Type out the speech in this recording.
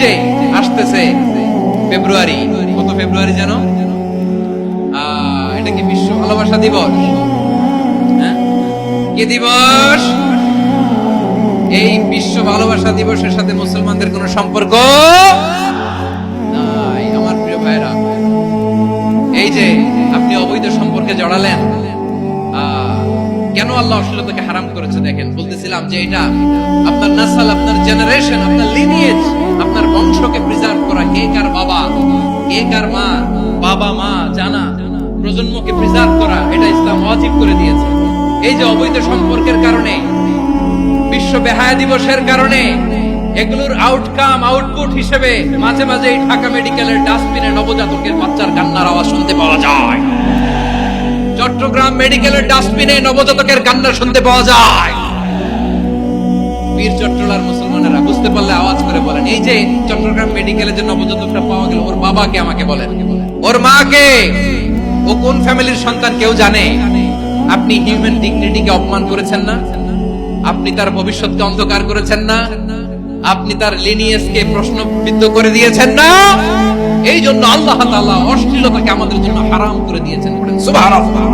যে আসতেছে ফেব্রুয়ারি, কত ফেব্রুয়ারি যেন, এটা কি বিশ্ব ভালোবাসা দিবস? হ্যাঁ, কি দিবস? এই বিশ্ব ভালোবাসা দিবসের সাথে মুসলমানদের কোনো সম্পর্ক নাই। আমার প্রিয় ভাইরা, এই যে আপনি অবৈধ সম্পর্কে জড়ালেন, কেন আল্লাহ অশ্লীলতাকে হারাম করেছে দেখেন। বলতেছিলাম যে এটা আপনার নাসাল, আপনার জেনারেশন, আপনার লিনিয়েজ, আপনার বংশকে প্রিজার্ভ করা। কে কার বাবা, কে কার মা, বাবা মা জানা, প্রজন্মকে প্রিজার্ভ করা, এটা ইসলাম ওয়াজিব করে দিয়েছে। এই যে অবৈধ সম্পর্কের কারণে, বিশ্ব বেহায়া দিবসের কারণে, এগুলোর আউটকাম, আউটপুট হিসেবে মাঝে মাঝে এই ঢাকা মেডিকেলের ডাস্টবিনে নবজাতকের বাচ্চার কান্নার আওয়াজ শুনতে পাওয়া যায়। চট্টগ্রাম মেডিকেলের ডাস্টবিনে নবজাতকের কান্না শুনতে পাওয়া যায়। বীর চট্টলার মুসলমানেরা বুঝতে পারলে আওয়াজ করে বলেন, এই যে চট্টগ্রাম মেডিকেলে যে নবজাতকটা পাওয়া গেল, ওর বাবাকে আমাকে বলেন, ওর মাকে, ও কোন ফ্যামিলির সন্তান কেউ জানে? আপনি হিউম্যান ডিগনিটিকে অপমান করেছেন না? আপনি তার ভবিষ্যৎকে অন্ধকার করেছেন না? আপনি তার লিনিয়েজকে প্রশ্নবিদ্ধ করে দিয়েছেন না? এই জন্য আল্লাহ তাআলা অশ্লীলতাকে আমাদের জন্য হারাম করে দিয়েছেন। সুবহানাল্লাহ।